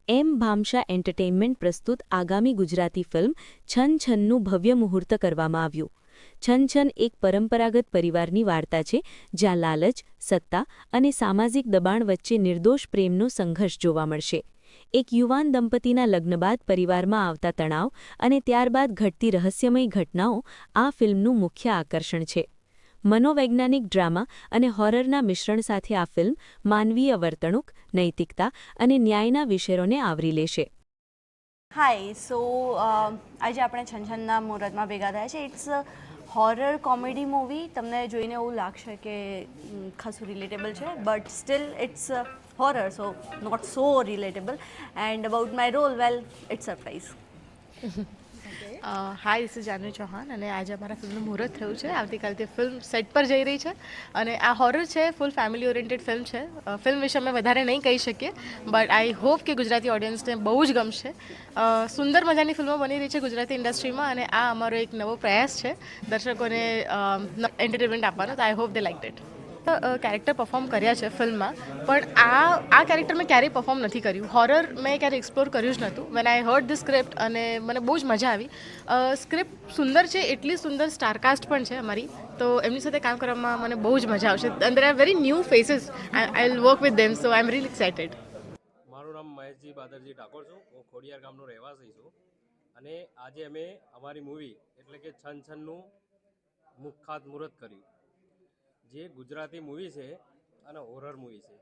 એમ ભામશા entertainment પ્રસ્તુત આગામી Gujarati film છન છનનું ભવ્ય મુહૂર્ત કરવામાં આવ્યું. છન છન એક પરંપરાગત પરિવારની વાર્તા છે જ્યાં લાલચ, સત્તા અને સામાજિક દબાણ વચ્ચે નિર્દોષ પ્રેમનો સંઘર્ષ જોવા મળશે. એક યુવાન દંપતીના લગ્ન બાદ પરિવારમાં આવતા તણાવ અને ત્યારબાદ ઘટતી રહસ્યમય ઘટનાઓ આ ફિલ્મનું મુખ્ય આકર્ષણ છે. મનોવૈજ્ઞાનિક ડ્રામા અને હોરરના મિશ્રણ સાથે આ ફિલ્મ માનવીય વર્તણૂક, નૈતિકતા અને ન્યાયના વિષયોને આવરી લેશે. હાય આજે આપણે છનછનના મુહૂર્તમાં ભેગા થયા છે. It's horror comedy movie. તમને જોઈને એવું લાગશે કે ખાસું રિલેટેબલ છે, but still it's horror, so not so relatable. And about my role, well, it's surprise. Hi, this is Janvi Chauhan અને આજે અમારા ફિલ્મનું મુહૂર્ત થયું છે. આવતીકાલથી ફિલ્મ સેટ પર જઈ રહી છે અને આ હોરર છે, ફૂલ ફેમિલી ઓરિએન્ટેડ ફિલ્મ છે. ફિલ્મ વિશે અમે વધારે નહીં કહી શકીએ, બટ આઈ હોપ કે ગુજરાતી ઓડિયન્સને બહુ જ ગમશે. સુંદર મજાની ફિલ્મો બની રહી છે ગુજરાતી ઇન્ડસ્ટ્રીમાં અને આ અમારો એક નવો પ્રયાસ છે દર્શકોને એન્ટરટેનમેન્ટ આપવાનો. તો I hope they like it. Character perform કર્યા છે ફિલ્મમાં, પણ આ કેરેક્ટર મેં ક્યારેય પરફોર્મ નથી કર્યું. હોરર મેં ક્યારેય એક્સપ્લોર કર્યું જ નહોતું. When I heard the script અને મને બહુ જ મજા આવી. સ્ક્રિપ્ટ સુંદર છે, એટલી સુંદર સ્ટારકાસ્ટ પણ છે અમારી, તો એમની સાથે કામ કરવામાં મને બહુ જ મજા આવશે. And there are very new faces. I will work with them, so I am really excited. મારું નામ મહેશજી બાદરજી ઠાકોર છું. હું ખોડિયાર ગામનો રહેવાસી છું અને આજે અમે અમારી મૂવી એટલે કે છન છનનું ખાતમુહૂર્ત કર્યું, જે ગુજરાતી મૂવી છે અને હોરર મૂવી છે.